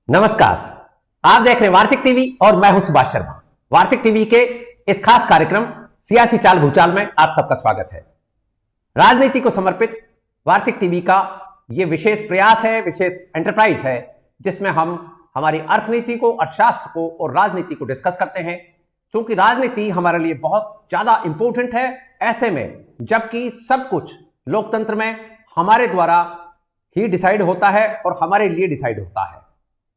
नमस्कार। आप देख रहे हैं वार्तिक टीवी और मैं हूं सुभाष शर्मा। वार्तिक टीवी के इस खास कार्यक्रम सियासी चाल भूचाल में आप सबका स्वागत है। राजनीति को समर्पित वार्तिक टीवी का यह विशेष प्रयास है, विशेष एंटरप्राइज है, जिसमें हम हमारी अर्थनीति को, अर्थशास्त्र को और राजनीति को डिस्कस करते हैं। क्योंकि राजनीति हमारे लिए बहुत ज्यादा इंपॉर्टेंट है, ऐसे में जबकि सब कुछ लोकतंत्र में हमारे द्वारा ही डिसाइड होता है और हमारे लिए डिसाइड होता है।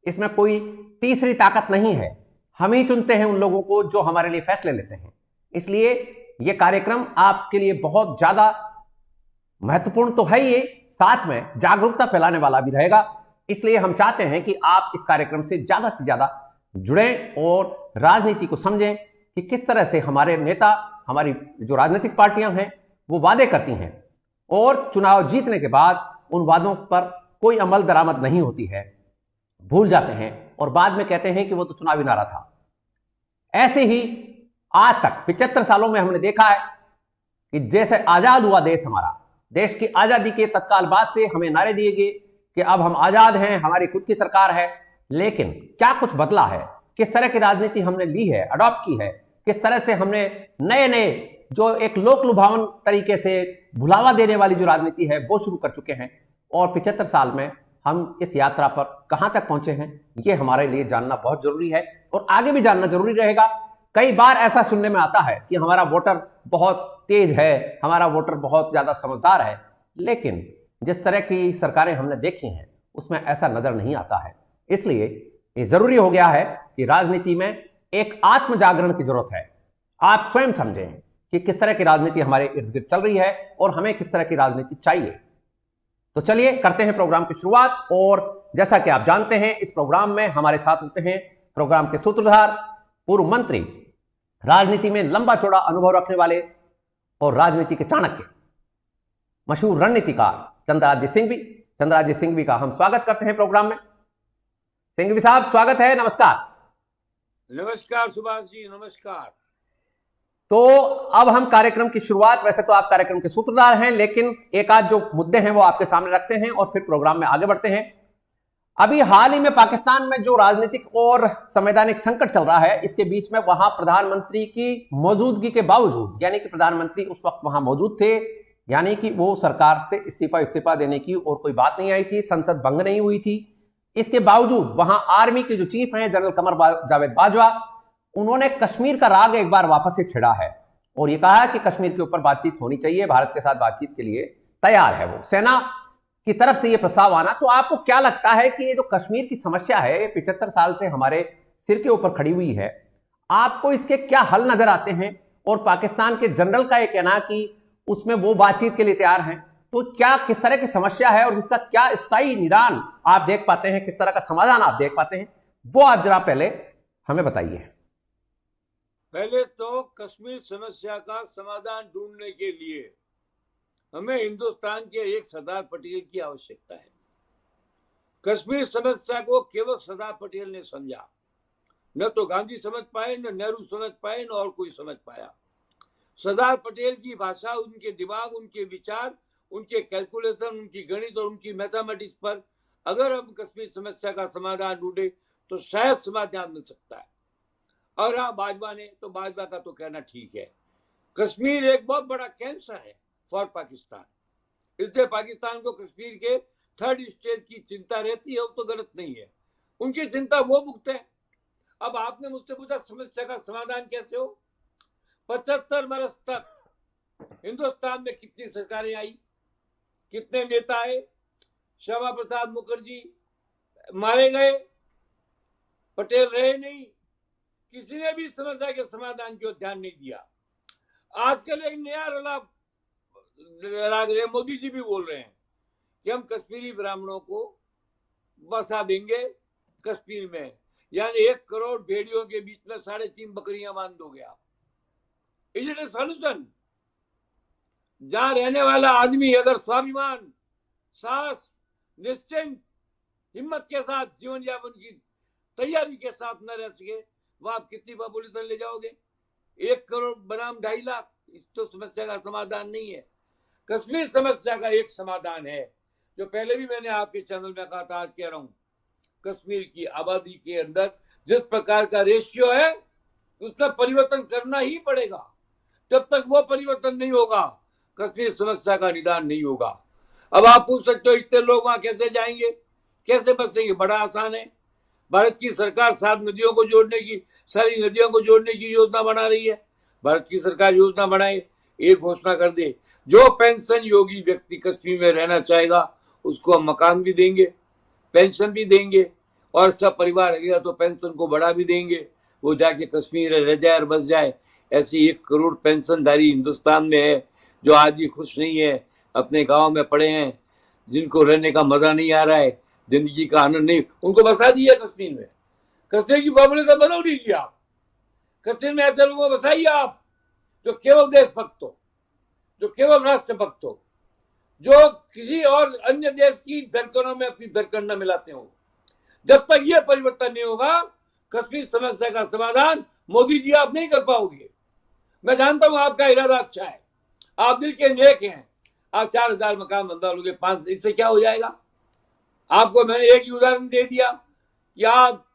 इसमें कोई तीसरी ताकत नहीं है। हम ही चुनते हैं उन लोगों को जो हमारे लिए फैसले लेते हैं। इसलिए यह कार्यक्रम आपके लिए बहुत ज्यादा महत्वपूर्ण तो है, ये साथ में जागरूकता फैलाने वाला भी रहेगा। इसलिए हम चाहते हैं कि आप इस कार्यक्रम से ज्यादा जुड़ें और राजनीति को समझें कि किस तरह से हमारे नेता, हमारी जो राजनीतिक पार्टियां हैं, वो वादे करती हैं और चुनाव जीतने के बाद उन वादों पर कोई अमल दरामद नहीं होती है, भूल जाते हैं और बाद में कहते हैं कि वो तो चुनावी नारा था। ऐसे ही आज तक 75 सालों में हमने देखा है कि जैसे आजाद हुआ देश, हमारा देश की आजादी के तत्काल बाद से हमें नारे दिए गए कि अब हम आजाद हैं, हमारी खुद की सरकार है। लेकिन क्या कुछ बदला है? किस तरह की राजनीति हमने ली है, अडॉप्ट की है? किस तरह से हमने नए जो एक लोक लुभावन तरीके से भुलावा देने वाली जो राजनीति है वो शुरू कर चुके हैं? और 75 साल में हम इस यात्रा पर कहां तक पहुंचे हैं, ये हमारे लिए जानना बहुत जरूरी है और आगे भी जानना जरूरी रहेगा। कई बार ऐसा सुनने में आता है कि हमारा वोटर बहुत तेज है, हमारा वोटर बहुत ज्यादा समझदार है, लेकिन जिस तरह की सरकारें हमने देखी हैं उसमें ऐसा नजर नहीं आता है। इसलिए ये जरूरी हो गया है कि राजनीति में एक आत्म जागरण की जरूरत है। आप स्वयं समझें कि किस तरह की राजनीति हमारे इर्द गिर्द चल रही है और हमें किस तरह की राजनीति चाहिए। तो चलिए करते हैं प्रोग्राम की शुरुआत। और जैसा कि आप जानते हैं, इस प्रोग्राम में हमारे साथ होते हैं प्रोग्राम के सूत्रधार, पूर्व मंत्री, राजनीति में लंबा चौड़ा अनुभव रखने वाले और राजनीति के चाणक्य, मशहूर रणनीतिकार चंद्रराज्य सिंह भी। चंद्रराज्य सिंह भी का हम स्वागत करते हैं प्रोग्राम में। सिंह भी साहब, स्वागत है, नमस्कार। नमस्कार सुभाष जी, नमस्कार। तो अब हम कार्यक्रम की शुरुआत, वैसे तो आप कार्यक्रम के सूत्रधार हैं, लेकिन एक आध जो मुद्दे हैं वो आपके सामने रखते हैं और फिर प्रोग्राम में आगे बढ़ते हैं। अभी हाल ही में पाकिस्तान में जो राजनीतिक और संवैधानिक संकट चल रहा है, इसके बीच में वहां प्रधानमंत्री की मौजूदगी के बावजूद, यानी कि प्रधानमंत्री उस वक्त वहां मौजूद थे, यानी कि वो सरकार से इस्तीफा देने की और कोई बात नहीं आई थी, संसद भंग नहीं हुई थी। इसके बावजूद वहां आर्मी के जो चीफ हैं जनरल कमर जावेद बाजवा, उन्होंने कश्मीर का राग एक बार वापस से छिड़ा है और ये कहा कि कश्मीर के ऊपर बातचीत होनी चाहिए, भारत के साथ बातचीत के लिए तैयार है वो। सेना की तरफ से ये प्रस्ताव आना, तो आपको क्या लगता है कि ये जो कश्मीर की समस्या है, 75 साल से हमारे सिर के ऊपर खड़ी हुई है, आपको इसके क्या हल नजर आते हैं? और पाकिस्तान के जनरल का यह कहना कि उसमें वो बातचीत के लिए तैयार हैं, तो क्या किस तरह की समस्या है और इसका क्या स्थायी निदान आप देख पाते हैं, किस तरह का समाधान आप देख पाते हैं, वो आप जरा पहले हमें बताइए। पहले तो कश्मीर समस्या का समाधान ढूंढने के लिए हमें हिंदुस्तान के एक सरदार पटेल की आवश्यकता है। कश्मीर समस्या को केवल सरदार पटेल ने समझा, न तो गांधी समझ पाए, न नेहरू समझ पाए, न और कोई समझ पाया। सरदार पटेल की भाषा, उनके दिमाग, उनके विचार, उनके कैलकुलेशन, उनकी गणित और उनकी मैथमेटिक्स पर अगर हम कश्मीर समस्या का समाधान ढूंढे तो शायद समाधान मिल सकता है। और हाँ, बाजवा ने तो, बाजवा का तो कहना ठीक है, कश्मीर एक बहुत बड़ा कैंसर है फॉर पाकिस्तान। इसलिए पाकिस्तान को कश्मीर के थर्ड स्टेज की चिंता रहती है, वो तो गलत नहीं है, उनकी चिंता वो भुगते हैं। अब आपने मुझसे पूछा समस्या का समाधान कैसे हो। 75 बरस तक हिंदुस्तान में कितनी सरकारें आई, कितने नेता आए, श्यामा प्रसाद मुखर्जी मारे गए, पटेल रहे नहीं, किसी ने भी समस्या के समाधान की ओर ध्यान नहीं दिया। आजकल एक नया राग रहे, मोदी जी भी बोल रहे हैं कि हम कश्मीरी ब्राह्मणों को बसा देंगे कश्मीर में, यानी 1 करोड़ भेड़ियों के बीच में 3.5 बकरियां बांध दोगे आप। Is it A solution? जहां रहने वाला आदमी अगर स्वाभिमान, साहस, निश्चिंत, हिम्मत के साथ जीवन यापन की तैयारी के साथ न रह सके, वह आप कितनी पॉपुलेशन ले जाओगे? 1 करोड़ बनाम 2.5 लाख, इस तो समस्या का समाधान नहीं है। कश्मीर समस्या का एक समाधान है, जो पहले भी मैंने आपके चैनल में कहा था, आज कह रहा हूं, कश्मीर की आबादी के अंदर जिस प्रकार का रेशियो है उसमें परिवर्तन करना ही पड़ेगा। जब तक वो परिवर्तन नहीं होगा कश्मीर समस्या का निदान नहीं होगा। अब आप पूछ सकते हो इतने लोग वहां कैसे जाएंगे, कैसे बसेंगे? बड़ा आसान है। भारत की सरकार 7 नदियों को जोड़ने की, सारी नदियों को जोड़ने की योजना बना रही है। भारत की सरकार योजना बनाए, एक घोषणा कर दे, जो पेंशन योगी व्यक्ति कश्मीर में रहना चाहेगा उसको हम मकान भी देंगे, पेंशन भी देंगे, और सब परिवार रहेगा तो पेंशन को बढ़ा भी देंगे। वो जाके कश्मीर रह जाए और बस जाए। ऐसे 1 करोड़ पेंशनधारी हिंदुस्तान में है जो आज भी खुश नहीं है, अपने गांव में पड़े हैं, जिनको रहने का मजा नहीं आ रहा है, जिंदगी का आनंद नहीं, उनको बसा दिया कश्मीर में। कश्मीर की पॉपुलेशन बढ़ा दीजिए आप। कश्मीर में ऐसे लोगों को बसाइए आप जो केवल देशभक्त हो, जो केवल राष्ट्रभक्त हो, जो किसी और अन्य देश की धड़कनों में अपनी धड़कन न मिलाते हो। जब तक ये परिवर्तन नहीं होगा कश्मीर समस्या का समाधान मोदी जी आप नहीं कर पाओगे। मैं जानता हूं आपका इरादा अच्छा है, आप दिल के नेक हैं, आप 4000 मकान बनवा लोगे, 5, इससे क्या हो जाएगा? आपको मैंने एक ही उदाहरण दे दिया कि आप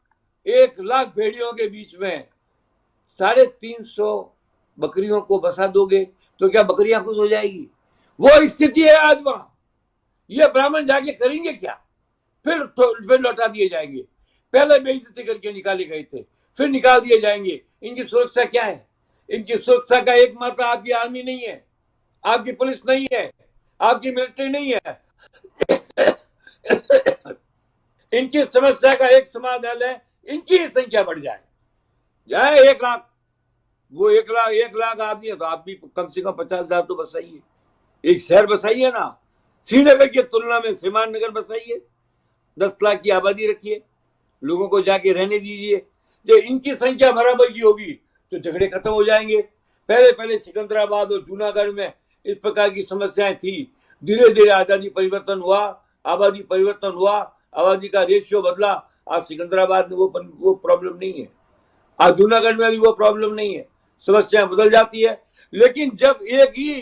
1 लाख भेड़ियों के बीच में 350 बकरियों को बसा दोगे तो क्या बकरियां खुश हो जाएगी? वो स्थिति है आज वहां। ये ब्राह्मण जाके करेंगे क्या? फिर लौटा दिए जाएंगे। पहले बेइज्जती करके निकाले गए थे, फिर निकाल दिए जाएंगे। इनकी सुरक्षा क्या है? इनकी सुरक्षा का एकमात्र आपकी आर्मी नहीं है, आपकी पुलिस नहीं है, आपकी मिलिट्री नहीं है। इनकी समस्या का एक समाधान है, इनकी ही संख्या बढ़ जाए 1 लाख। वो 1 लाख आदमी है तो आप भी कम से कम 50,000 तो बसाइए, एक शहर बसाइए ना। श्रीनगर की तुलना में श्रीमान नगर बसाइए, 10 लाख की आबादी रखिए, लोगों को जाके रहने दीजिए। जो इनकी संख्या बराबर की होगी तो झगड़े खत्म हो जाएंगे। पहले सिकंदराबाद और जूनागढ़ में इस प्रकार की समस्याएं थी। धीरे धीरे आजादी परिवर्तन हुआ, आबादी परिवर्तन हुआ, आबादी का रेशियो बदला। आज सिकंदराबाद में वो प्रॉब्लम नहीं है, आज जूनागढ़ में भी वो प्रॉब्लम नहीं है। समस्याएं बदल जाती है, लेकिन जब एक ही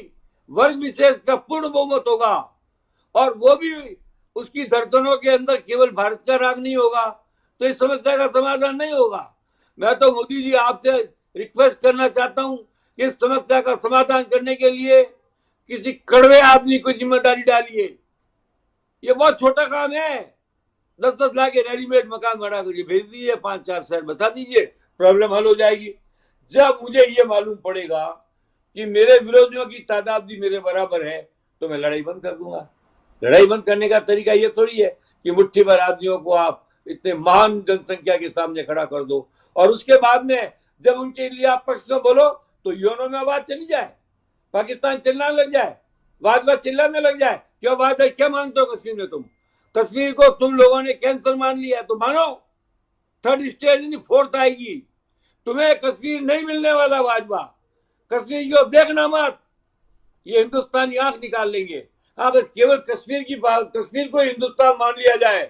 वर्ग विशेष का पूर्ण बहुमत होगा और वो भी उसकी धड़कनों के अंदर केवल भारत का राग नहीं होगा तो इस समस्या का समाधान नहीं होगा। मैं तो मोदी जी आपसे रिक्वेस्ट करना चाहता हूं कि इस समस्या का समाधान करने के लिए किसी कड़वे आदमी को जिम्मेदारी डालिए। ये बहुत छोटा काम है, 10-10 लाख के रेडीमेड मकान बना करके भेज दीजिए, 5-4 शहर बसा दीजिए, प्रॉब्लम हल हो जाएगी। जब मुझे ये मालूम पड़ेगा कि मेरे विरोधियों की तादाद भी मेरे बराबर है तो मैं लड़ाई बंद कर दूंगा। लड़ाई बंद करने का तरीका ये थोड़ी है कि मुट्ठी भर आदमियों को आप इतने महान जनसंख्या के सामने खड़ा कर दो और उसके बाद में जब उनके लिए आप पक्ष में बोलो तो यूएनओ में आवाज चली जाए, पाकिस्तान चिल्लाने लग जाए, वाद चिल्लाने लग जाए। क्यों बात है? क्या मानते हो कश्मीर में? तुम कश्मीर को तुम लोगों ने कैंसर मान लिया है तो मानो, 3rd स्टेज नहीं 4th आएगी। तुम्हें कश्मीर नहीं मिलने वाला वाजवा, कश्मीर को देखना मत, ये हिंदुस्तानी आंख निकाल लेंगे। अगर केवल कश्मीर को हिंदुस्तान मान लिया जाए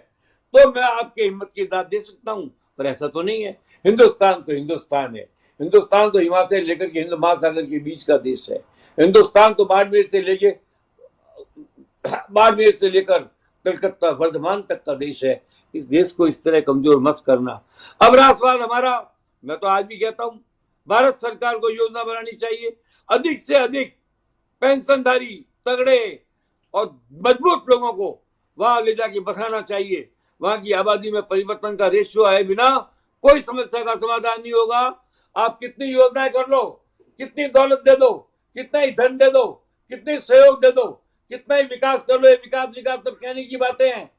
तो मैं आपके हिम्मत की दाद दे सकता हूं, पर ऐसा तो नहीं है। हिंदुस्तान तो हिंदुस्तान है, हिंदुस्तान तो हिमालय लेकर के हिंद महासागर के बीच का देश है। हिंदुस्तान तो बाड़मेर से लेकर कलकत्ता वर्धमान तक का देश है। इस देश को इस तरह कमजोर मत करना। अब रहा सवाल हमारा, मैं तो आज भी कहता हूं भारत सरकार को योजना बनानी चाहिए, अधिक से अधिक पेंशनधारी तगड़े और मजबूत लोगों को वहां ले जाके बसाना चाहिए। वहां की आबादी में परिवर्तन का रेशियो आए बिना कोई समस्या का समाधान नहीं होगा। आप कितनी योजनाएं कर लो, कितनी दौलत दे दो, कितना ही धन दे दो, कितने सहयोग दे दो, कितना ही विकास कर लो, विकास सब कहने की बातें हैं।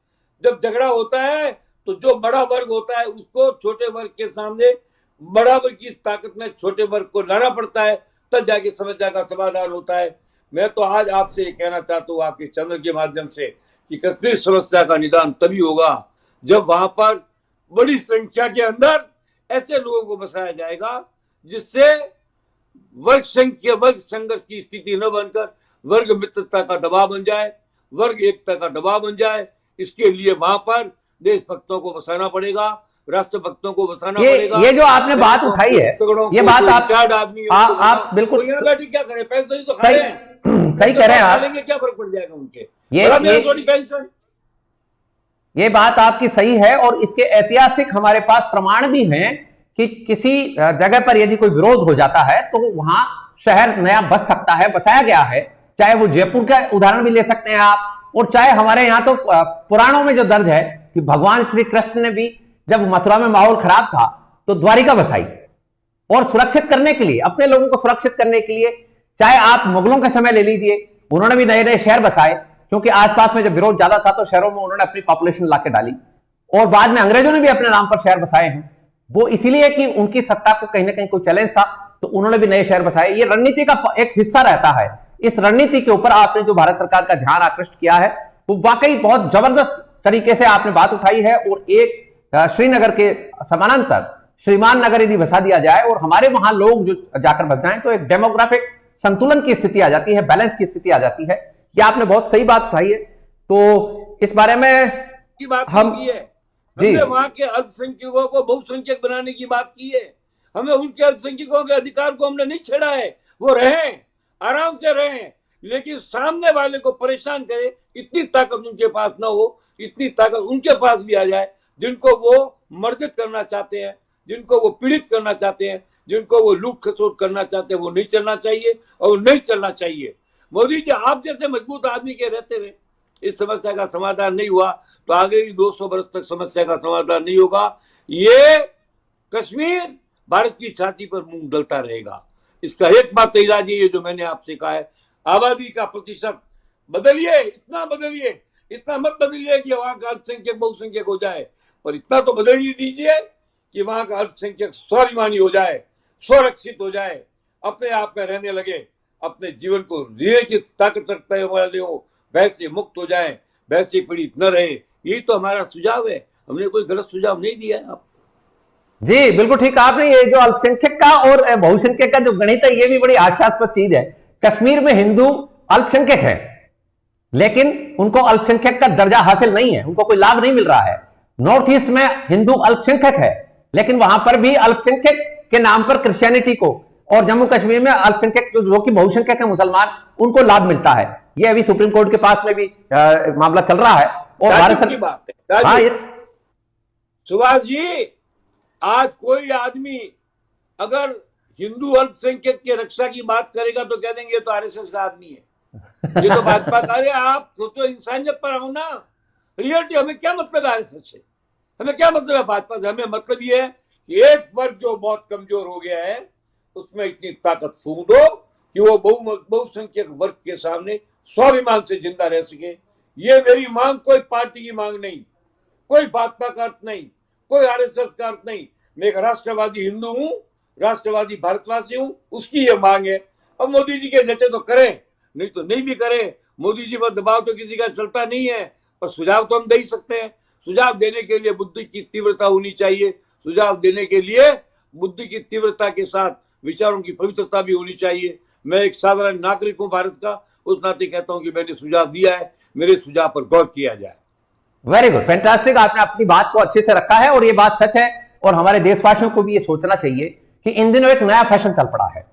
जब झगड़ा होता है तो जो बड़ा वर्ग होता है उसको छोटे वर्ग के सामने बड़ा वर्ग की ताकत में छोटे वर्ग को लाना पड़ता है, तब जाके समस्या का समाधान होता है। मैं तो आज आपसे ये कहना चाहता हूँ आपके चैनल के माध्यम से कि कश्मीर समस्या का निदान तभी होगा जब वहां पर बड़ी संख्या के अंदर ऐसे लोगों को बसाया जाएगा जिससे वर्ग संघर्ष की स्थिति न बनकर वर्ग मित्रता का दबाव बन जाए, वर्ग एकता का दबाव बन जाए। इसके लिए वहां पर देशभक्तों को बसाना पड़ेगा, राष्ट्रभक्तों को बसाना पड़ेगा। ये जो आपने बात उठाई है, ये बात आप बिल्कुल क्या करें, पेंशन तो खा रहे हैं, सही कह रहे हैं आप। क्या फर्क पड़ जाएगा उनके? ये थोड़ी पेंशन ये बात आपकी सही है और इसके ऐतिहासिक हमारे पास प्रमाण भी हैं कि किसी जगह पर यदि कोई विरोध हो जाता है तो वहां शहर नया बस सकता है, बसाया गया है। चाहे वो जयपुर का उदाहरण भी ले सकते हैं आप, और चाहे हमारे यहां तो पुराणों में जो दर्ज है कि भगवान श्री कृष्ण ने भी जब मथुरा में माहौल खराब था तो द्वारिका बसाई, और सुरक्षित करने के लिए, अपने लोगों को सुरक्षित करने के लिए। चाहे आप मुगलों के समय ले लीजिए, उन्होंने भी नए नए शहर बसाए, क्योंकि आसपास में जब विरोध ज्यादा था तो शहरों में उन्होंने अपनी पॉपुलेशन लाके डाली, और बाद में अंग्रेजों ने भी अपने नाम पर शहर बसाए हैं। वो इसीलिए कि उनकी सत्ता को कहीं ना कहीं कोई चैलेंज था, तो उन्होंने भी नए शहर बसाए। ये रणनीति का एक हिस्सा रहता है। इस रणनीति के ऊपर आपने जो भारत सरकार का ध्यान आकृष्ट किया है वो वाकई बहुत जबरदस्त तरीके से आपने बात उठाई है। और एक श्रीनगर के समानांतर श्रीमान नगर यदि बसा दिया जाए और हमारे वहां लोग जो जाकर बस जाएं तो एक डेमोग्राफिक संतुलन की स्थिति आ जाती है, बैलेंस की स्थिति आ जाती है। ये आपने बहुत सही बात उठाई है। तो इस बारे में की बात हम की है, हमने वहां के अल्पसंख्यकों को बहुसंख्यक बनाने की बात की है। हमें उनके अल्पसंख्यकों के अधिकार को हमने नहीं छेड़ा है, वो रहे, आराम से रहे, लेकिन सामने वाले को परेशान करे इतनी ताकत उनके पास ना हो, इतनी ताकत उनके पास भी आ जाए जिनको वो मर्दित करना चाहते हैं, जिनको वो पीड़ित करना चाहते हैं, जिनको वो लूट खसोट करना चाहते हैं, वो नहीं चलना चाहिए और नहीं चलना चाहिए। मोदी जी, आप जैसे मजबूत आदमी के रहते हुए इस समस्या का समाधान नहीं हुआ तो आगे भी 200 वर्ष तक समस्या का समाधान नहीं होगा। ये कश्मीर भारत की छाती पर मुंह डलता रहेगा। इसका एकमात्र इलाज ये जो मैंने आपसे कहा है, आबादी का प्रतिशत बदलिए, इतना बदलिए, इतना मत बदलिए कि वहां का अल्पसंख्यक बहुसंख्यक हो जाए, पर इतना तो बदल ही दीजिए कि वहां का अल्पसंख्यक स्वाभिमानी हो जाए, सुरक्षित हो जाए, अपने आप में रहने लगे, अपने जीवन को जीने की ताकत रखते वाले हो, वैसे मुक्त हो जाए, वैसे पीड़ित न रहे। यही तो हमारा सुझाव है, हमने कोई गलत सुझाव नहीं दिया है। आप जी बिल्कुल ठीक कहा आपने। ये जो अल्पसंख्यक का और बहुसंख्यक का जो गणित है ये भी बड़ी हास्यास्पद चीज है। कश्मीर में हिंदू अल्पसंख्यक है, लेकिन उनको अल्पसंख्यक का दर्जा हासिल नहीं है, उनको कोई लाभ नहीं मिल रहा है। नॉर्थ ईस्ट में हिंदू अल्पसंख्यक है, लेकिन वहां पर भी अल्पसंख्यक के नाम पर क्रिश्चियनिटी को, और जम्मू कश्मीर में अल्पसंख्यक जो कि बहुसंख्यक है मुसलमान, उनको लाभ मिलता है। ये अभी सुप्रीम कोर्ट के पास में भी मामला चल रहा है। और भारत की बात है। हाँ, सुभाष जी, आज कोई आदमी अगर हिंदू अल्पसंख्यक की रक्षा की बात करेगा तो कह देंगे तो आरएसएस का आदमी है, ये तो भाजपा का। अरे आप सोचो, इंसानियत पर आओ ना। रियलिटी, हमें क्या मतलब है आरएसएस से, हमें क्या मतलब है भाजपा से? हमें मतलब ये है कि एक वर्ग जो बहुत कमजोर हो गया है उसमें इतनी ताकत फूंक दो कि वो बहुसंख्यक वर्ग के सामने स्वाभिमान से जिंदा रह सके। ये मेरी मांग, कोई पार्टी की मांग नहीं, कोई भाजपा का अर्थ नहीं, कोई आरएसएस का अर्थ नहीं। मैं एक राष्ट्रवादी हिंदू हूं, राष्ट्रवादी भारतवासी हूं, उसकी ये मांग है। अब मोदी जी के जैसे तो करें, नहीं तो नहीं भी करें। मोदी जी पर दबाव तो किसी का चलता नहीं है, पर सुझाव तो हम दे ही सकते हैं। सुझाव देने के लिए बुद्धि की तीव्रता होनी चाहिए, सुझाव देने के लिए बुद्धि की तीव्रता के साथ विचारों की पवित्रता भी होनी चाहिए। मैं एक साधारण नागरिक हूं भारत का, उस नाते कहता हूं कि मैंने सुझाव दिया है, मेरे सुझाव पर गौर किया जाए। Very good, fantastic. आपने अपनी बात को अच्छे से रखा है और ये बात सच है। और हमारे देशवासियों को भी ये सोचना चाहिए कि इन दिनों एक नया फैशन चल पड़ा है।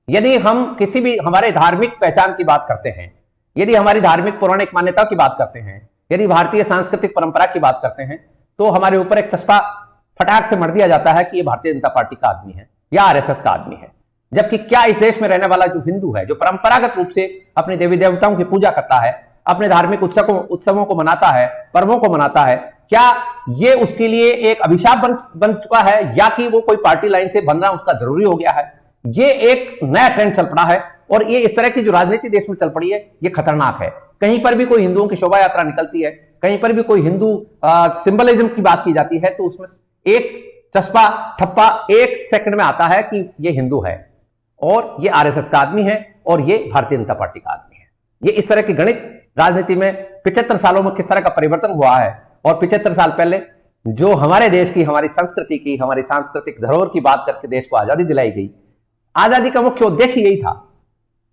यदि हम किसी भी हमारे धार्मिक पहचान की बात करते हैं, यदि हमारी धार्मिक पौराणिक मान्यता की बात करते हैं, यदि भारतीय सांस्कृतिक परंपरा की बात करते हैं, तो हमारे ऊपर एक चस्पा फटाक से मर दिया जाता है कि ये भारतीय जनता पार्टी का आदमी है या आरएसएस का आदमी है। जबकि क्या इस देश में रहने वाला जो हिंदू है, जो परंपरागत रूप से अपने देवी देवताओं की पूजा करता है, अपने धार्मिक उत्सवों को मनाता है, पर्वों को मनाता है, क्या ये उसके लिए एक अभिशाप बन चुका है, या कि वो कोई पार्टी लाइन से बनना उसका जरूरी हो गया है? ये एक नया ट्रेंड चल पड़ा है और ये इस तरह की जो राजनीति देश में चल पड़ी है ये खतरनाक है। कहीं पर भी कोई हिंदुओं की शोभा यात्रा निकलती है, कहीं पर भी कोई हिंदू सिंबलिज्म की बात की जाती है, तो उसमें एक चस्पा ठप्पा एक सेकंड में आता है कि ये हिंदू है और ये आरएसएस का आदमी है और ये भारतीय जनता पार्टी का आदमी है। ये इस तरह की गणित राजनीति में 75 सालों में किस तरह का परिवर्तन हुआ है। और 75 साल पहले जो हमारे देश की, हमारी संस्कृति की, हमारी सांस्कृतिक धरोहर की बात करके देश को आजादी दिलाई गई। आजादी का मुख्य उद्देश्य यही था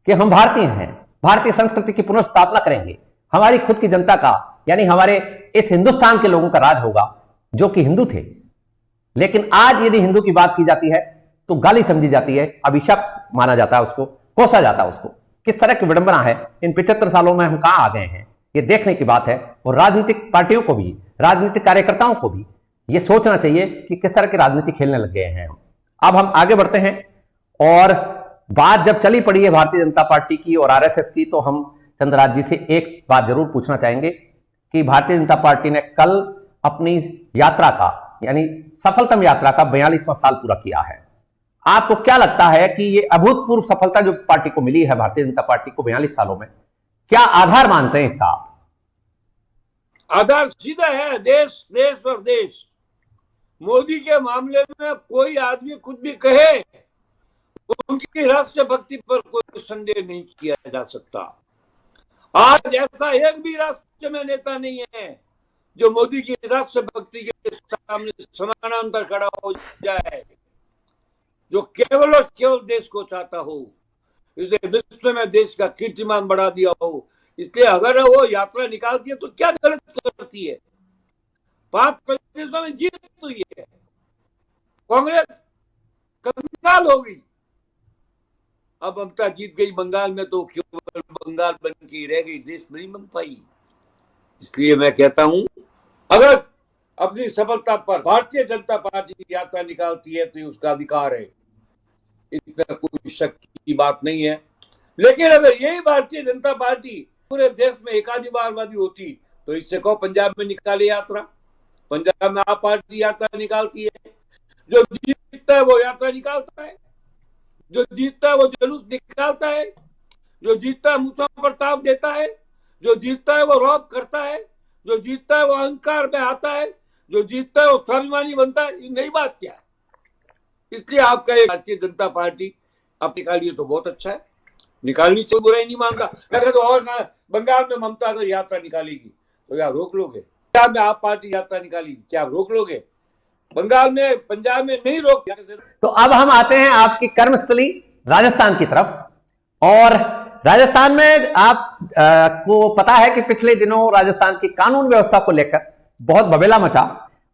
कि हम भारतीय हैं, भारतीय संस्कृति की पुनर्स्थापना करेंगे, हमारी खुद की जनता का, यानी हमारे इस हिंदुस्तान के लोगों का राज होगा जो कि हिंदू थे। लेकिन आज यदि हिंदू की बात की जाती है तो गाली समझी जाती है, अभिशाप माना जाता है, उसको कोसा जाता है। उसको किस तरह की विडंबना है। इन 75 सालों में हम कहां आ गए हैं, ये देखने की बात है। और राजनीतिक पार्टियों को भी राजनीतिक कार्यकर्ताओं को भी ये सोचना चाहिए कि किस तरह की राजनीति खेलने लग गए हैं। अब हम आगे बढ़ते हैं और बात जब चली पड़ी है भारतीय जनता पार्टी की और आरएसएस की, तो हम चंद्रराज जी से एक बात जरूर पूछना चाहेंगे कि भारतीय जनता पार्टी ने कल अपनी यात्रा का, यानी सफलतम यात्रा का 42वां साल पूरा किया है। आपको क्या लगता है कि ये अभूतपूर्व सफलता जो पार्टी को मिली है, भारतीय जनता पार्टी को 42 सालों में, क्या आधार मानते हैं इसका आप? आधार सीधा है, देश देश और देश। मोदी के मामले में कोई आदमी कुछ भी कहे, उनकी राष्ट्रभक्ति पर कोई संदेह नहीं किया जा सकता। आज ऐसा एक भी राष्ट्र में नेता नहीं है जो मोदी की राष्ट्रभक्ति के सामने समानांतर खड़ा हो जाए, जो केवल और केवल देश को चाहता हो, इसे विश्व में देश का कीर्तिमान बढ़ा दिया हो। इसलिए अगर वो यात्रा निकालती है तो क्या गलत करती है? 5 प्रदेशों में जीत हुई है, कांग्रेस कंगाल हो गई। अब ममता जीत गई बंगाल में तो केवल बंगाल बन के रह गई, देश नहीं बन पाई। इसलिए मैं कहता हूं, अगर अपनी सफलता पर भारतीय जनता पार्टी की यात्रा निकालती है तो उसका अधिकार है, इसमें कोई शक की बात नहीं है। लेकिन अगर यही भारतीय जनता पार्टी पूरे देश में एकाधिकारवादी होती तो इससे कहो पंजाब में निकाले यात्रा। पंजाब में आप पार्टी यात्रा निकालती है, जो जीतता है वो यात्रा निकालता है, जो जीतता है वो जुलूस निकालता है, जो जीतता है मुँह पर ताव देता है, जो जीतता है वो रौब करता है, जो जीतता है वो अहंकार में आता है, जो जीतता है वो स्वाभिमानी बनता है। ये नई बात क्या है? इसलिए आपका भारतीय जनता पार्टी आप निकालिए तो बहुत अच्छा है, निकालनी चाहिए, बुराई नहीं मानता। मैं कहता हूं, और बंगाल में ममता अगर यात्रा निकालेगी तो क्या रोक लोगे? पंजाब में आप पार्टी यात्रा निकालेगी, क्या आप रोक लोगे? बंगाल में, पंजाब में नहीं रोक। तो अब हम आते हैं आपकी कर्मस्थली राजस्थान की तरफ। और राजस्थान में आप को पता है कि पिछले दिनों राजस्थान की कानून व्यवस्था को लेकर बहुत बबेला मचा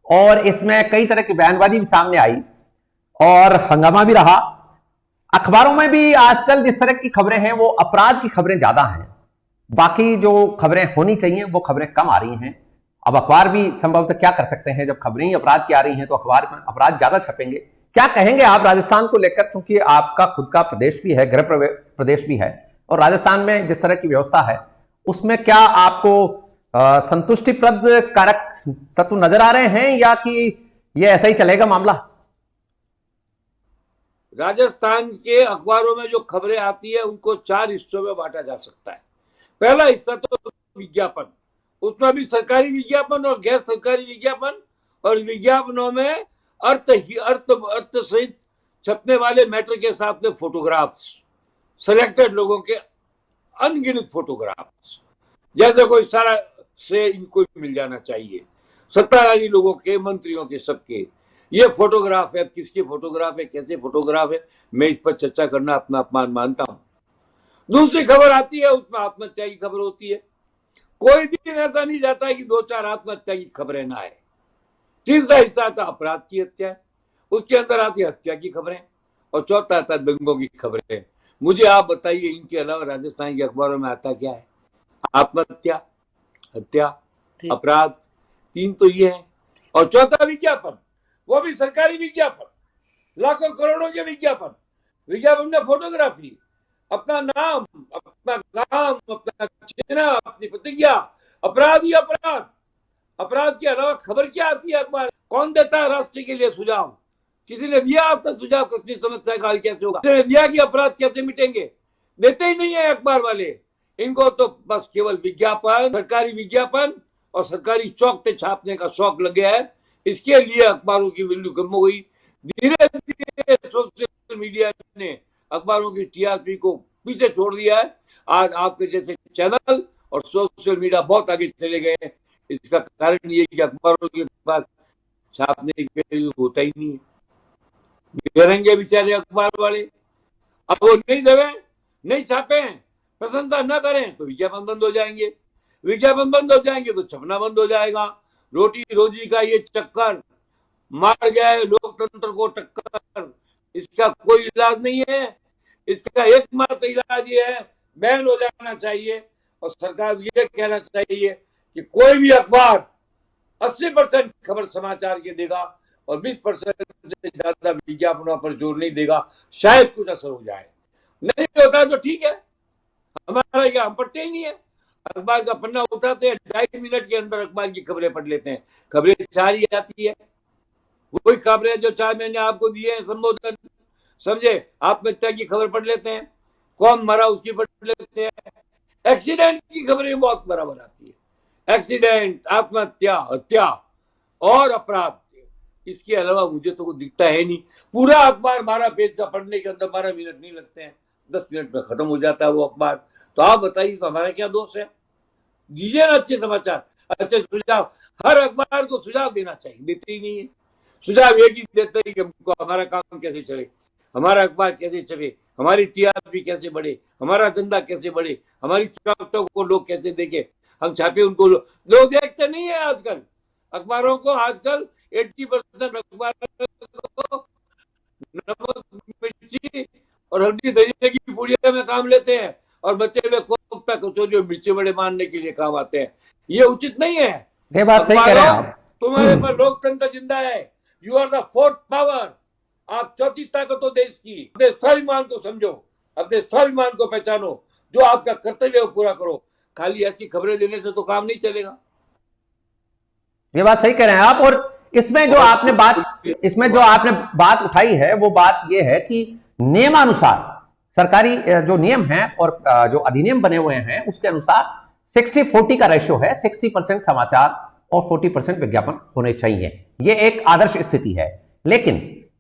और इसमें कई तरह की बयानबाजी भी सामने आई और हंगामा भी रहा। अखबारों में भी आजकल जिस तरह की खबरें हैं वो अपराध की खबरें ज्यादा हैं, बाकी जो खबरें होनी चाहिए वो खबरें कम आ रही हैं। अब अखबार भी संभवतः क्या कर सकते हैं, जब खबरें ही अपराध की आ रही हैं तो अखबार में अपराध ज्यादा छपेंगे। क्या कहेंगे आप राजस्थान को लेकर, क्योंकि आपका खुद का प्रदेश भी है, गृह प्रदेश भी है, और राजस्थान में जिस तरह की व्यवस्था है उसमें क्या आपको संतुष्टिप्रद कारक तत्व नजर आ रहे हैं या कि ये ऐसा ही चलेगा मामला? राजस्थान के अखबारों में जो खबरें आती है उनको 4 हिस्सों में बांटा जा सकता है। पहला हिस्सा तो विज्ञापन, उसमें भी सरकारी विज्ञापन और गैर सरकारी विज्ञापन, और विज्ञापनों में अर्थ सहित छपने वाले मैटर के साथ में फोटोग्राफ्स, सिलेक्टेड लोगों के अनगिनत फोटोग्राफ्स, जैसे कोई सारा से इनको मिल जाना चाहिए, सत्ताधारी लोगों के, मंत्रियों के, सबके। ये फोटोग्राफ है, किसके फोटोग्राफ है, कैसे फोटोग्राफ है, मैं इस पर चर्चा करना अपना अपमान मानता हूं। दूसरी खबर आती है, उसमें आत्महत्या की खबर होती है। कोई दिन ऐसा नहीं जाता है कि 2-4 आत्महत्या की खबरें ना आए। तीसरा हिस्सा आता अपराध की हत्या, उसके अंदर आती है हत्या की खबरें, और चौथा आता दंगों की खबरें। मुझे आप बताइए, इनके अलावा राजस्थान के अखबारों में आता क्या है? आत्महत्या, हत्या, अपराध, 3 तो ये है, और चौथा विज्ञापन, वो भी सरकारी विज्ञापन, लाखों करोड़ों के विज्ञापन। विज्ञापन में फोटोग्राफी, अपना नाम, अपना काम, अपना चिन्ह, अपनी प्रतिज्ञा, अपराध ही अपराध। अपराध के अलावा खबर क्या आती है अखबार? कौन देता है राष्ट्र के लिए सुझाव? किसी ने दिया अब तक सुझाव कश्मीर समस्या का हल कैसे होगा? किसी ने दिया कि अपराध कैसे मिटेंगे? देते ही नहीं है अखबार वाले। इनको तो बस केवल विज्ञापन, सरकारी विज्ञापन और सरकारी चौक पे छापने का शौक लग गया है। इसके लिए अखबारों की वैल्यू कम हो गई। धीरे धीरे सोशल मीडिया ने अखबारों की टीआरपी को पीछे छोड़ दिया है। आज आपके जैसे चैनल और सोशल मीडिया बहुत आगे चले गए हैं। इसका कारण ये कि अखबारों के पास छापने के लिए होता ही नहीं है। गिरेंगे बेचारे अखबार वाले। अब वो नहीं देवे, नहीं छापे, प्रशंसा न करें तो विज्ञापन बंद हो जाएंगे। विज्ञापन बंद हो जाएंगे तो छपना बंद हो जाएगा। रोटी रोजी का ये चक्कर मार गया है लोकतंत्र को टक्कर। इसका कोई इलाज नहीं है। इसका एकमात्र इलाज ये है, बैन हो जाना चाहिए और सरकार ये कहना चाहिए कि कोई भी अखबार 80% खबर समाचार के देगा और 20% से ज्यादा विज्ञापनों पर जोर नहीं देगा, शायद कुछ असर हो जाए। नहीं होता तो ठीक है, हमारा क्या, हम पढ़ते ही नहीं है। अखबार का पन्ना उठाते हैं, 2.5 मिनट के अंदर अखबार की खबरें पढ़ लेते हैं, खबरें 4 ही आती है, वही खबरें जो 4 महीने आपको दिए हैं संबोधन, समझे, आत्महत्या की खबर पढ़ लेते हैं, कौन मरा उसकी पढ़ लेते हैं, एक्सीडेंट की खबरें बहुत बराबर आती है, एक्सीडेंट, आत्महत्या, हत्या और अपराध, इसके अलावा मुझे तो कुछ दिखता है नहीं। पूरा अखबार 12 पेज का पढ़ने के अंदर 12 मिनट नहीं लगते हैं, 10 मिनट में खत्म हो जाता है वो अखबार। तो आप बताइए, तो हमारा क्या दोष है? दीजिए ना अच्छे समाचार, अच्छे सुझाव। हर अखबार को सुझाव देना चाहिए, देते ही नहीं है। सुझाव एक ही देते हैं कि हमको हमारा काम कैसे चले, हमारा अखबार कैसे चले, हमारी टीआरपी कैसे बढ़े, हमारा धंधा कैसे बढ़े, हमारी छापों को लोग कैसे देखे, हम छापे उनको लोग देखते नहीं है आजकल अखबारों को। आजकल 80% अखबार को नमक, मिर्ची और हल्दी धनिया की पुड़िया में काम लेते हैं, और बचे हुए कोफ्ता कचौरी और मिर्ची बड़े मारने के लिए काम आते हैं। ये उचित नहीं है। ये बात सही कह रहे हैं आप। तुम्हारे पर लोकतंत्र जिंदा है, you are the fourth power, आप चौथी ताकत हो देश की। अपने स्वाभिमान को समझो, अपने स्वाभिमान को पहचानो, जो आपका कर्तव्य है वो पूरा करो। खाली ऐसी खबरें देने से तो काम नहीं चलेगा। ये बात सही कह रहे हैं आप। और इसमें जो आपने बात उठाई है वो बात ये है कि नियमानुसार सरकारी जो नियम है और जो अधिनियम बने हुए हैं उसके अनुसार 60-40 का रेशियो है, 60% समाचार और 40% विज्ञापन होने चाहिए। ये एक आदर्श स्थिति है। लेकिन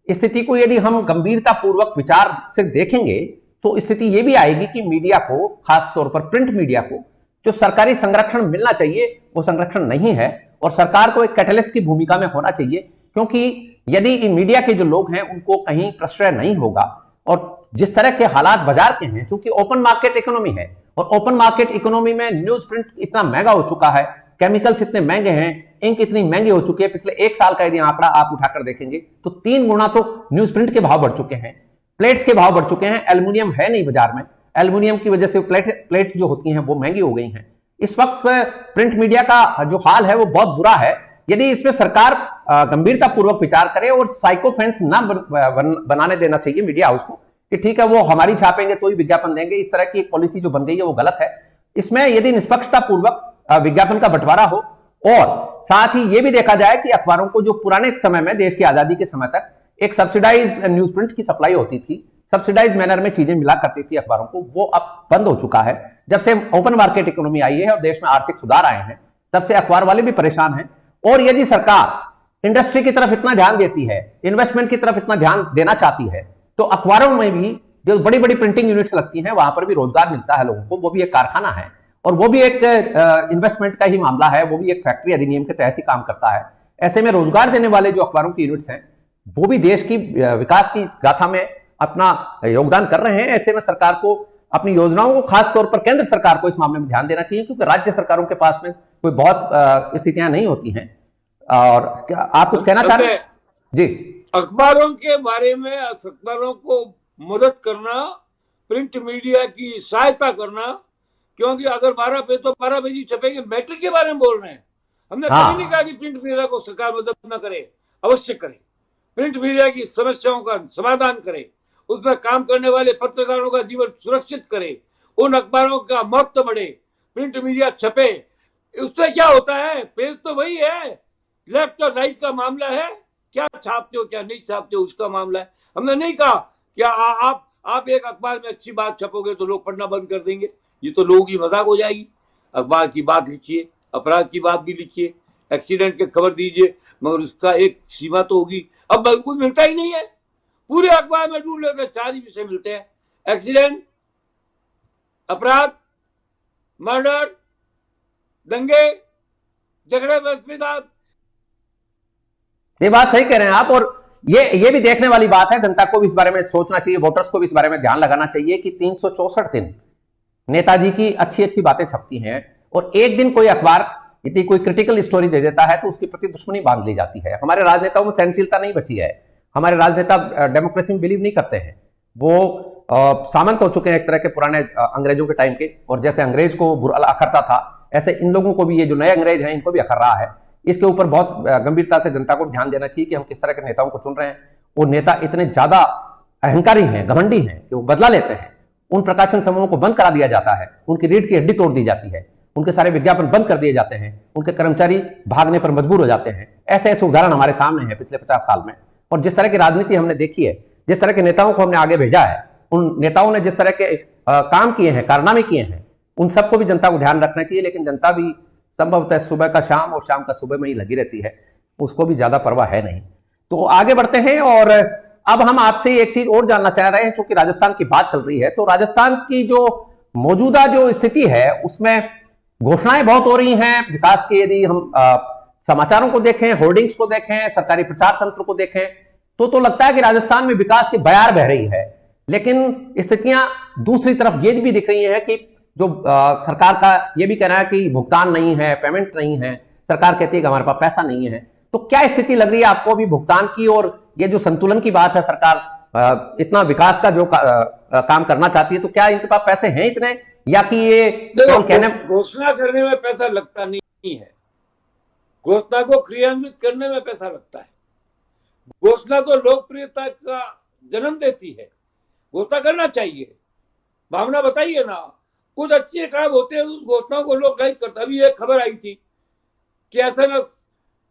स्थिति को यदि हम गंभीरता पूर्वक विचार से देखेंगे तो स्थिति यह भी आएगी कि मीडिया को, खासतौर पर प्रिंट मीडिया को, जो सरकारी संरक्षण मिलना चाहिए वो संरक्षण नहीं है, और सरकार को एक कैटलिस्ट की भूमिका में होना चाहिए। क्योंकि यदि मीडिया के जो लोग हैं उनको कहीं प्रश्रय नहीं होगा, और जिस तरह के हालात बाजार के हैं, चूंकि ओपन मार्केट इकोनॉमी है, और ओपन मार्केट इकोनॉमी में न्यूज प्रिंट इतना महंगा हो चुका है, केमिकल्स इतने महंगे हैं, इंक इतनी महंगी हो चुकी है। पिछले 1 साल का यदि आंकड़ा आप उठाकर देखेंगे तो 3 गुना तो न्यूज प्रिंट के भाव बढ़ चुके हैं, प्लेट्स के भाव बढ़ चुके हैं। एल्युमिनियम है नहीं बाजार में, एल्युमिनियम की वजह से प्लेट जो होती हैं वो महंगी हो गई हैं। इस वक्त प्रिंट मीडिया का जो हाल है वो बहुत बुरा है। यदि इसमें सरकार गंभीरता पूर्वक विचार करे और साइकोफेंस ना बनाने देना चाहिए मीडिया हाउस को कि ठीक है वो हमारी छापेंगे तो ही विज्ञापन देंगे, इस तरह की एक पॉलिसी जो बन गई है वो गलत है। इसमें यदि निष्पक्षता पूर्वक विज्ञापन का बंटवारा हो, और साथ ही यह भी देखा जाए कि अखबारों को जो पुराने समय में, देश की आजादी के समय तक एक सब्सिडाइज न्यूज प्रिंट की सप्लाई होती थी, सब्सिडाइज मैनर में चीजें मिला करती थी अखबारों को, वो अब बंद हो चुका है। जब से ओपन मार्केट इकोनॉमी आई है और देश में आर्थिक सुधार आए हैं, तब से अखबार वाले भी परेशान हैं। और यदि सरकार इंडस्ट्री की तरफ इतना ध्यान देती है, इन्वेस्टमेंट की तरफ इतना ध्यान देना चाहती है, तो अखबारों में भी जो बड़ी बड़ी प्रिंटिंग यूनिट्स लगती हैं वहां पर भी रोजगार मिलता है लोगों को, वो भी एक कारखाना है और वो भी एक इन्वेस्टमेंट का ही मामला है, वो भी एक फैक्ट्री अधिनियम के तहत ही काम करता है। ऐसे में रोजगार देने वाले जो अखबारों की यूनिट्स हैं वो भी देश की विकास की गाथा में अपना योगदान कर रहे हैं। ऐसे में सरकार को अपनी योजनाओं को, खासतौर पर केंद्र सरकार को इस मामले में ध्यान देना चाहिए, क्योंकि राज्य सरकारों के पास में कोई बहुत स्थितियां नहीं होती हैं। और क्या आप कुछ कहना चाह रहे हैं? जी, अखबारों के बारे में, अखबारों को मदद करना, प्रिंट मीडिया की सहायता करना, क्योंकि अगर 12 पेज तो 12 पेज ही छपेंगे। मैटर के बारे में बोल रहे हैं, हमने कभी नहीं कहा कि प्रिंट मीडिया को सरकार मदद न करे, अवश्य करे। प्रिंट मीडिया की समस्याओं का समाधान करे, उसमें काम करने वाले पत्रकारों का जीवन सुरक्षित करे, उन अखबारों का महत्व बढ़े, प्रिंट मीडिया छपे। उससे क्या होता है, पेज तो वही है, लेफ्ट और राइट का मामला है, क्या छापते हो क्या नहीं छापते हो उसका मामला है। हमने नहीं कहा क्या आप एक अखबार में अच्छी बात छपोगे तो लोग पढ़ना बंद कर देंगे, ये तो लोगों की मजाक हो जाएगी। अखबार की बात लिखिए, अपराध की बात भी लिखिए, एक्सीडेंट की खबर दीजिए, मगर उसका एक सीमा तो होगी। अब कुछ मिलता ही नहीं है, पूरे अखबार में ढूंढ लेते 4 ही विषय मिलते हैं, एक्सीडेंट, अपराध, मर्डर, दंगे, झगड़े, विवाद। ये बात सही कह रहे हैं आप। और ये भी देखने वाली बात है, जनता को भी इस बारे में सोचना चाहिए, वोटर्स को भी इस बारे में ध्यान लगाना चाहिए कि 364 दिन नेताजी की अच्छी अच्छी बातें छपती हैं, और एक दिन कोई अखबार यदि कोई क्रिटिकल स्टोरी दे देता है तो उसके प्रति दुश्मनी बांध ली जाती है। हमारे राजनेताओं में सहनशीलता नहीं बची है, हमारे राजनेता डेमोक्रेसी में बिलीव नहीं करते हैं, वो सामंत हो चुके हैं एक तरह के पुराने अंग्रेजों के टाइम के। और जैसे अंग्रेज को बुरा अखरता था, ऐसे इन लोगों को भी, ये जो नए अंग्रेज हैं इनको भी अखर रहा है। इसके ऊपर बहुत गंभीरता से जनता को ध्यान देना चाहिए कि हम किस तरह के नेताओं को चुन रहे हैं। वो नेता इतने ज्यादा अहंकारी हैं, घमंडी हैं कि वो बदला लेते हैं। उन प्रकाशन समूहों को बंद करा दिया जाता है, उनकी रीढ़ की हड्डी तोड़ दी जाती है, उनके सारे विज्ञापन बंद कर दिए जाते हैं, उनके कर्मचारी भागने पर मजबूर हो जाते हैं। ऐसे ऐसे उदाहरण हमारे सामने हैं पिछले 50 साल में। और जिस तरह की राजनीति हमने देखी है, जिस तरह के नेताओं को हमने आगे भेजा है, उन नेताओं ने जिस तरह के काम किए हैं, कारनामे किए हैं, उन सबको भी जनता को ध्यान रखना चाहिए। लेकिन जनता भी संभवतः सुबह का शाम और शाम का सुबह में ही लगी रहती है, उसको भी ज्यादा परवाह है नहीं। तो आगे बढ़ते हैं और अब हम आपसे एक चीज और जानना चाह रहे हैं, क्योंकि राजस्थान की बात चल रही है। तो राजस्थान की जो मौजूदा जो स्थिति है उसमें घोषणाएं बहुत हो रही हैं विकास की। यदि हम समाचारों को देखें, होर्डिंग्स को देखें, सरकारी प्रचार तंत्र को देखें, तो लगता है कि राजस्थान में विकास की बयार बह रही है। लेकिन स्थितियां दूसरी तरफ ये भी दिख रही हैं कि जो सरकार का ये भी कहना है कि भुगतान नहीं है, पेमेंट नहीं है। सरकार कहती है कि हमारे पास पैसा नहीं है। तो क्या स्थिति लग रही है आपको अभी भुगतान की, और ये जो संतुलन की बात है, सरकार इतना विकास का जो काम करना चाहती है, तो क्या इनके पास पैसे हैं इतने, या कि ये कहने घोषणा करने में पैसा लगता नहीं है, घोषणा को क्रियान्वित करने में पैसा लगता है। घोषणा तो लोकप्रियता का जन्म देती है, घोषणा करना चाहिए, भावना बताइए ना। कुछ अच्छे काम होते हैं, उस घोषणाओं को लोग लाइक करते। अभी एक खबर आई थी कि एसएमएस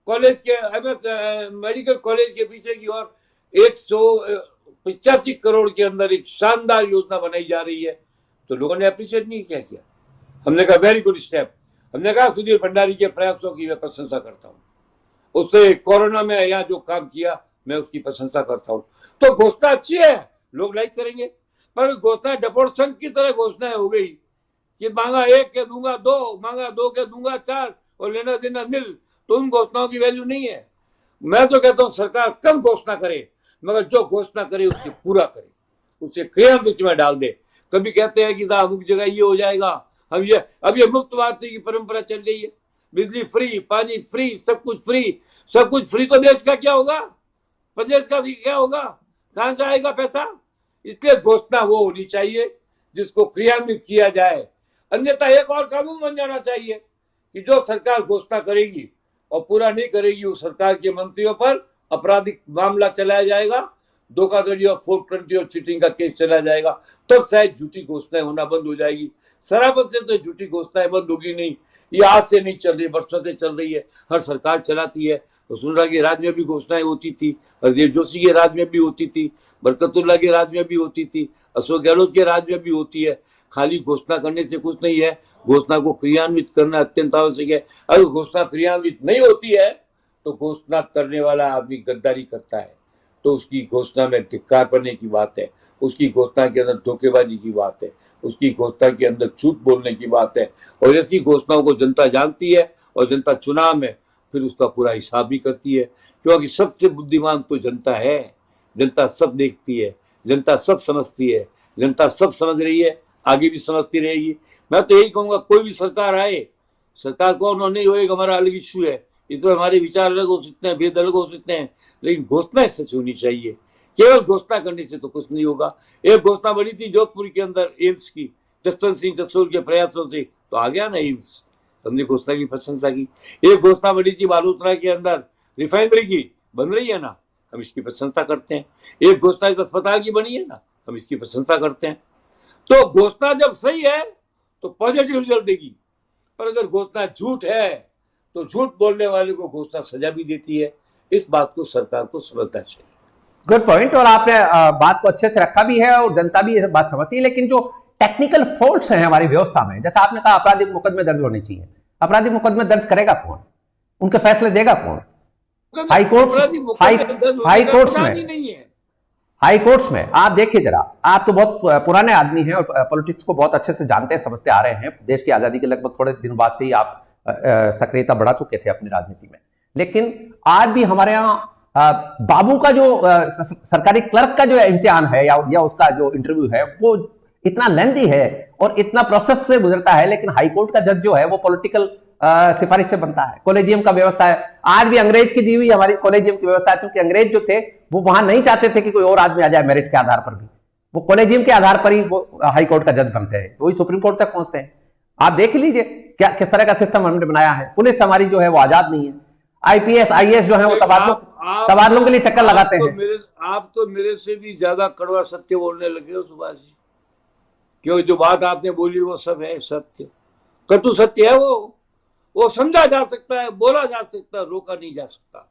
कॉलेज के मेडिकल कॉलेज के पीछे की ओर 185 करोड़ के अंदर एक शानदार योजना बनाई जा रही है, तो लोगों ने अप्रिशिएट नहीं किया। हमने कहा वेरी गुड स्टेप। हमने कहा सुधीर भंडारी के प्रयासों की मैं प्रशंसा करता हूँ, उसने कोरोना में यहाँ जो काम किया मैं उसकी प्रशंसा करता हूँ। तो घोषणा अच्छी है, लोग लाइक करेंगे, पर घोषणा डपोर संघ की तरह घोषणाएं हो गई कि मांगा 1 के दूंगा 2, मांगा 2 के दूंगा 4 और लेना देना नील, तो उन घोषणाओं की वैल्यू नहीं है। मैं तो कहता हूँ सरकार कम घोषणा करे, मगर जो घोषणा करे उसे पूरा करे, उसे क्रियान्वित में डाल दे। कभी कहते हैं कि अमुक जगह ये हो जाएगा, हम ये अब ये मुफ्त बांटने की परंपरा चल गई है, बिजली फ्री, पानी फ्री, सब कुछ फ्री, तो देश का क्या होगा, प्रदेश का भी क्या होगा, कहां से आएगा पैसा। इसलिए घोषणा वो होनी चाहिए जिसको क्रियान्वित किया जाए। अन्यथा एक और कानून बन जाना चाहिए कि जो सरकार घोषणा करेगी और पूरा नहीं करेगी, उस सरकार के मंत्रियों पर आपराधिक मामला चलाया जाएगा, धोखाधड़ी और 420 और चीटिंग का केस चलाया जाएगा। तब शायद झूठी घोषणाएं होना बंद हो जाएगी। सराफत से तो झूठी घोषणाएं बंद होगी नहीं, ये आज से नहीं चल रही, वर्षों से चल रही है, हर सरकार चलाती है। तो सुनरा के राज में भी घोषणाएं होती थी, हरदेव जोशी के राज में भी होती थी, बरकतुल्ला के राज में भी होती थी, अशोक गहलोत के राज में भी होती है। खाली घोषणा करने से कुछ नहीं है, घोषणा को क्रियान्वित करना अत्यंत आवश्यक है। अगर घोषणा क्रियान्वित नहीं होती है तो घोषणा करने वाला आदमी गद्दारी करता है, तो उसकी घोषणा में धिक्कार पड़ने की बात है, उसकी घोषणा के अंदर धोखेबाजी की बात है, उसकी घोषणा के अंदर झूठ बोलने की बात है। और ऐसी घोषणाओं को जनता जानती है और जनता चुनाव में फिर उसका पूरा हिसाब भी करती है, क्योंकि सबसे बुद्धिमान तो जनता है। जनता सब देखती है, जनता सब समझती है, जनता सब समझ रही है, आगे भी समझती रहेगी। मैं तो यही कहूंगा, कोई भी सरकार आए, सरकार कौन और नहीं हो एक हमारा अलग इश्यू है, इसमें हमारे विचार अलग हो सकते हैं, भेद अलग हो सकते हैं, लेकिन घोषणाएं सच होनी चाहिए। केवल घोषणा करने से तो कुछ नहीं होगा। एक घोषणा बनी थी जोधपुर के अंदर एम्स की, जसवंत सिंह जसोल के प्रयासों से तो आ गया ना एम्स, हमने घोषणा की प्रशंसा की। एक घोषणा बनी थी बालोतरा के अंदर रिफाइनरी की, बन रही है ना, हम इसकी प्रशंसा करते हैं। एक घोषणा इस अस्पताल की बनी है ना, हम इसकी प्रशंसा करते हैं। तो घोषणा जब सही है तो पॉजिटिव रिजल्ट देगी, पर अगर घोषणा झूठ है तो झूठ बोलने वाले को घोषणा सजा भी देती है। इस बात को सरकार को समझना चाहिए। गुड पॉइंट, और आपने बात को अच्छे से रखा भी है और जनता भी ये बात समझती है। लेकिन जो टेक्निकल फॉल्ट्स हैं हमारी व्यवस्था में, जैसा आपने कहा आपराधिक मुकदमे दर्ज होने चाहिए, आपराधिक मुकदमे दर्ज करेगा कौन, उनके फैसले देगा कौन? हाई कोर्ट्स में आप देखिए जरा, आप तो बहुत पुराने आदमी हैं और पॉलिटिक्स को बहुत अच्छे से जानते हैं, समझते आ रहे हैं। देश की आजादी के लगभग थोड़े दिन बाद से ही आप सक्रियता बढ़ा चुके थे अपनी राजनीति में। लेकिन आज भी हमारे यहाँ बाबू का जो सरकारी क्लर्क का जो इम्तिहान है या उसका जो इंटरव्यू है, वो इतना लेंथी है और इतना प्रोसेस से गुजरता है। लेकिन हाईकोर्ट का जज जो है वो पॉलिटिकल सिफारिश से बनता है। कॉलेजियम का व्यवस्था है, आज भी अंग्रेज की दी हुई हमारी कॉलेजियम की व्यवस्था है, क्योंकि अंग्रेज जो थे वो वहां नहीं चाहते थे कि कोई और आदमी आ जाए मेरिट के आधार पर भी, वो कॉलेजियम के आधार पर ही वो हाई कोर्ट का जज बनते हैं, वही सुप्रीम कोर्ट तक पहुंचते हैं। आप देख लीजिए क्या किस तरह का सिस्टम हमने बनाया है। पुलिस हमारी जो है वो आजाद नहीं है। आईपीएस आईएएस जो है वो तबादलों के लिए चक्कर लगाते हैं। आप तो मेरे से भी ज्यादा कड़वा सत्य बोलने लगे हो सुभाष जी, क्यों जो बात आपने बोली वो सब है सत्य, कटु सत्य है वो समझा जा सकता है, बोला जा सकता है, रोका नहीं जा सकता।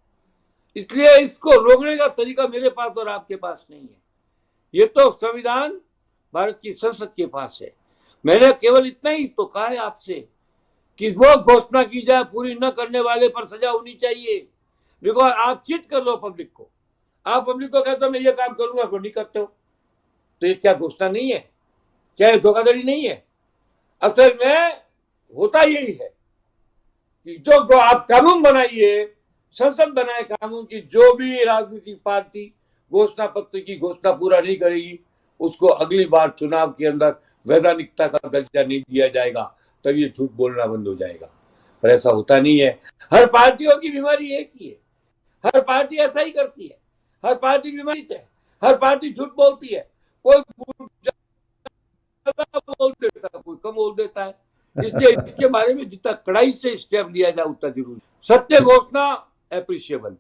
इसलिए इसको रोकने का तरीका मेरे पास और आपके पास नहीं है। ये तो संविधान भारत की संसद के पास है। मैंने केवल इतना ही तो कहा है आपसे कि वो घोषणा की जाए पूरी न करने वाले पर सजा होनी चाहिए। बिकॉज आप चीट कर लो पब्लिक को, आप पब्लिक को कहते हो मैं ये काम करूंगा, तो नहीं करते हो, तो ये क्या घोषणा नहीं है? क्या ये धोखाधड़ी नहीं है? असल में होता यही है कि जो आप कानून बनाइए, संसद बनाए कानून की, जो भी राजनीतिक पार्टी घोषणा पत्र की घोषणा पूरा नहीं करेगी उसको अगली बार चुनाव के अंदर वैधानिकता का दर्जा नहीं दिया जाएगा, तब ये झूठ बोलना बंद हो जाएगा। पर ऐसा होता नहीं है। हर पार्टियों की बीमारी एक ही है, हर पार्टी ऐसा ही करती है, हर पार्टी बीमारी है, हर पार्टी झूठ बोलती है, कोई ज्यादा बोल देता है, कोई कम बोल देता है। इसलिए इसके बारे में जितना कड़ाई से स्टेप लिया जाए उतना जरूरी। सत्य घोषणा एप्रिशिएबल,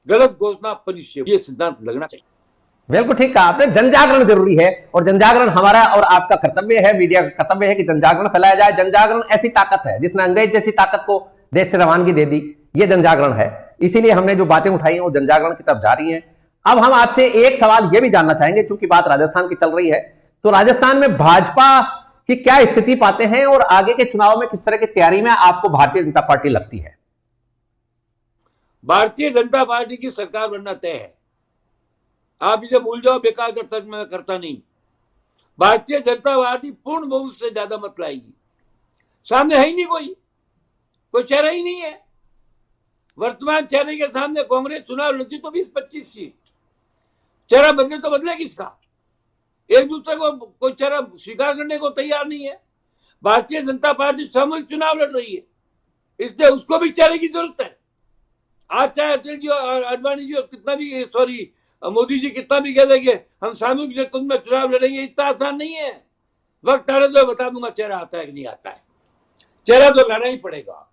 गलत घोषणा पनिशेबल, ये सिद्धांत लगना चाहिए। बिल्कुल ठीक कहा आपने, जनजागरण जरूरी है और जनजागरण हमारा और आपका कर्तव्य है, मीडिया का कर्तव्य है कि जनजागरण फैलाया जाए। जनजागरण ऐसी ताकत है जिसने अंग्रेज जैसी ताकत को देश से रवानगी दे दी, ये जनजागरण है। इसीलिए हमने जो बातें उठाई हैं वो जनजागरण की तरफ जा रही हैं। अब हम आपसे एक सवाल ये भी जानना चाहेंगे, चूंकि बात राजस्थान की चल रही है, तो राजस्थान में भाजपा की क्या स्थिति पाते हैं और आगे के चुनाव में किस तरह की तैयारी में आपको भारतीय जनता पार्टी लगती है? भारतीय जनता पार्टी की सरकार बनना तय है, आप इसे भूल जाओ, बेकार का तर्क मैं करता नहीं। भारतीय जनता पार्टी पूर्ण बहुमत से ज्यादा मत लाएगी। सामने है ही नहीं कोई चेहरा ही नहीं है। वर्तमान चेहरे के सामने कांग्रेस चुनाव लड़ती तो 20-25 सीट, चेहरा बदले तो बदले किसका? एक दूसरे को कोई चेहरा स्वीकार करने को तैयार नहीं है। भारतीय जनता पार्टी सामूहिक चुनाव लड़ रही है, इसलिए उसको भी चेहरे की जरूरत है। आज चाहे अटल जी और आडवाणी जी कितना भी मोदी जी कितना भी कह देंगे हम सामूहिक नेतृत्व में चुनाव लड़ेंगे, इतना आसान नहीं है। वक्त आने तो बता दूंगा चेहरा आता है कि नहीं आता है। चेहरा तो लाना ही पड़ेगा।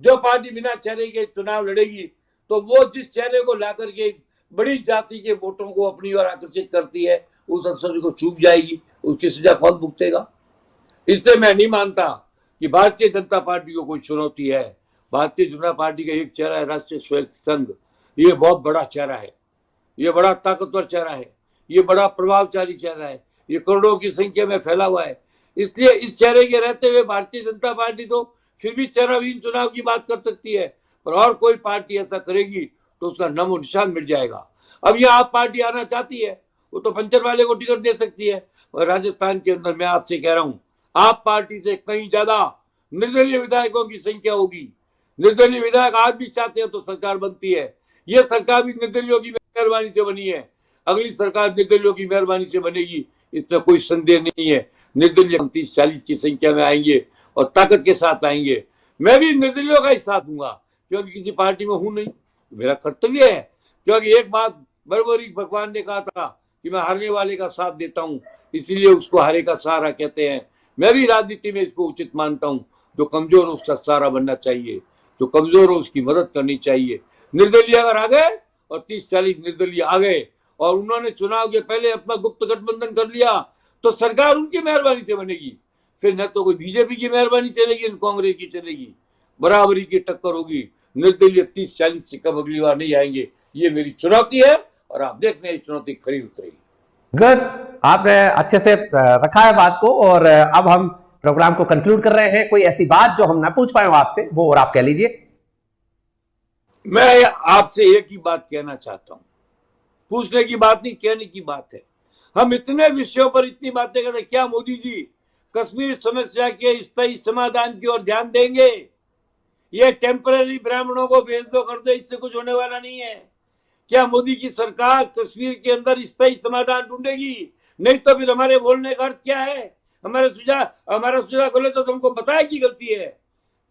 जो पार्टी बिना चेहरे के चुनाव लड़ेगी तो वो जिस चेहरे को ला करके बड़ी जाति के वोटों को अपनी ओर आकर्षित करती है, उस अवसर को चूक जाएगी, उसकी सजा कौन भुगतेगा? इसलिए मैं नहीं मानता कि भारतीय जनता पार्टी को कोई चुनौती है। भारतीय जनता पार्टी का एक चेहरा है राष्ट्रीय स्वयं संघ, ये बहुत बड़ा चेहरा है, ये बड़ा ताकतवर चेहरा है, ये बड़ा प्रभावशाली चेहरा है, ये करोड़ों की संख्या में फैला हुआ है। इसलिए इस चेहरे के रहते हुए भारतीय जनता पार्टी तो फिर भी चेहराविहीन चुनाव की बात कर सकती है, पर और कोई पार्टी ऐसा करेगी तो उसका नामो निशान मिट जाएगा। अब यह आप पार्टी आना चाहती है, वो तो पंचर वाले को टिकट दे सकती है, और राजस्थान के अंदर मैं आपसे कह रहा हूं, आप पार्टी से कहीं ज्यादा निर्दलीय विधायकों की संख्या होगी। निर्दलीय विधायक आज भी चाहते हैं तो सरकार बनती है। यह सरकार भी निर्दलियों की मेहरबानी से बनी है, अगली सरकार निर्दलियों की मेहरबानी से बनेगी, इसमें कोई संदेह नहीं है। निर्दलीय 30-40 की संख्या में आएंगे और ताकत के साथ आएंगे। मैं भी निर्दलियों का ही साथ दूंगा, क्योंकि किसी पार्टी में हूं नहीं, मेरा कर्तव्य है। क्योंकि एक बात बरबरी भगवान ने कहा था कि मैं हारने वाले का साथ देता हूं, इसीलिए उसको हारे का सहारा कहते हैं। मैं भी राजनीति में इसको उचित मानता हूं। जो कमजोर हो उसका सहारा बनना चाहिए, जो कमजोर हो उसकी मदद करनी चाहिए। निर्दलीय अगर आ गए और 30-40 निर्दलीय आ गए और उन्होंने चुनाव के पहले अपना गुप्त गठबंधन कर लिया तो सरकार उनकी मेहरबानी से बनेगी। फिर न तो कोई बीजेपी की मेहरबानी चलेगी न कांग्रेस की चलेगी, बराबरी की टक्कर होगी। निर्दलीय 30-40 से कम अगली बार नहीं आएंगे, ये मेरी चुनौती है और आप देख रहे हैं चुनौती खरी उतरेगी। गुड, आपने अच्छे से रखा है बात को और अब हम प्रोग्राम को कंक्लूड कर रहे हैं। कोई ऐसी बात जो हम ना पूछ पाए आपसे वो और आप कह लीजिए। मैं आपसे एक ही बात कहना चाहता हूं, पूछने की बात नहीं, कहने की बात है। हम इतने विषयों पर इतनी बातें करते, क्या मोदी जी कश्मीर समस्या के स्थायी समाधान की ओर ध्यान देंगे? ये टेम्पररी ब्राह्मणों को भेज दो कर दे, इससे कुछ होने वाला नहीं है। क्या मोदी की सरकार कश्मीर के अंदर स्थायी समाधान ढूंढेगी? नहीं तो फिर हमारे बोलने का अर्थ क्या है? हमारा सुझाव बोले तो तुमको बताया कि गलती है।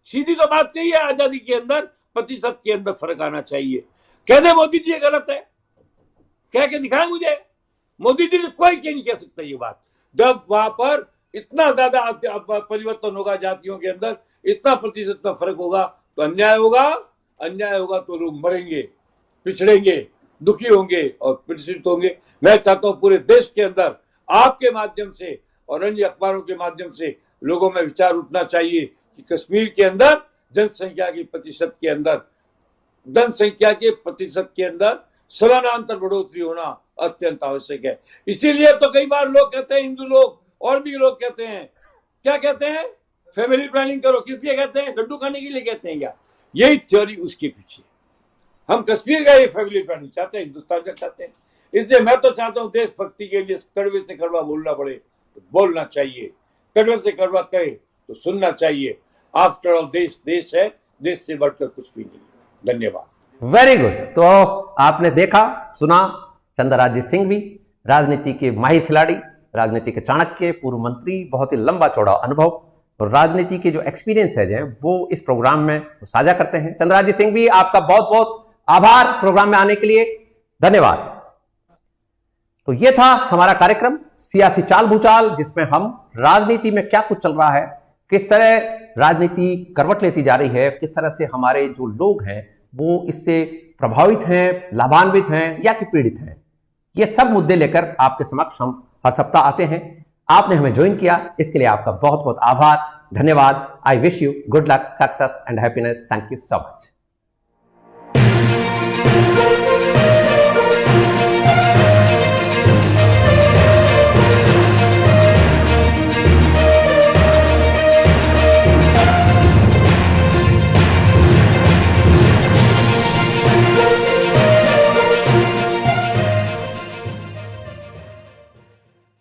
सीधी तो बात कही है, आजादी के अंदर प्रतिशत के अंदर फर्क आना चाहिए। कह दे मोदी जी ये गलत है, कह के दिखाए मुझे। मोदी जी ने कोई क्या नहीं कह सकता ये बात। जब वहां पर इतना ज्यादा परिवर्तन होगा जातियों के अंदर, इतना प्रतिशत का फर्क होगा तो अन्याय होगा, अन्याय होगा तो लोग मरेंगे, पिछड़ेंगे, दुखी होंगे और पीड़ित होंगे। मैं चाहता हूं पूरे देश के अंदर आपके माध्यम से और अन्य अखबारों के माध्यम से लोगों में विचार उठना चाहिए कि कश्मीर के अंदर जनसंख्या के प्रतिशत के अंदर समानांतर बढ़ोतरी होना अत्यंत आवश्यक है। इसीलिए तो कई बार लोग कहते हैं, हिंदू लोग और भी लोग कहते हैं, क्या कहते हैं, फैमिली प्लानिंग करो। किस लिए कहते हैं? लड्डू खाने के लिए कहते हैं क्या? यही थ्योरी उसके पीछे। हम कश्मीर का ये फैमिली प्लानिंग चाहते हैं, हिंदुस्तान का चाहते हैं। इसलिए मैं तो चाहता हूं देशभक्ति के लिए कड़वे से कड़वा बोलना पड़े तो बोलना चाहिए, कड़वे से कड़वा कहे तो सुनना चाहिए। आफ्टर ऑल देश देश है, देश से बढ़कर कुछ भी नहीं। धन्यवाद। Very good. तो आपने देखा सुना, चंद्रराज सिंह भी राजनीति के माहिर खिलाड़ी, राजनीति के चाणक्य, पूर्व मंत्री, बहुत ही लंबा चौड़ा अनुभव और राजनीति के जो एक्सपीरियंस है वो इस प्रोग्राम में साझा करते हैं। चंद्रराज सिंह भी आपका बहुत बहुत आभार प्रोग्राम में आने के लिए, धन्यवाद। तो ये था हमारा कार्यक्रम सियासी चाल भूचाल, जिसमें हम राजनीति में क्या कुछ चल रहा है, किस तरह राजनीति करवट लेती जा रही है, किस तरह से हमारे जो लोग हैं वो इससे प्रभावित हैं, लाभान्वित हैं या कि पीड़ित हैं, ये सब मुद्दे लेकर आपके समक्ष हम हर सप्ताह आते हैं। आपने हमें ज्वाइन किया, इसके लिए आपका बहुत बहुत आभार, धन्यवाद। I wish you good luck, success and happiness. Thank you so much.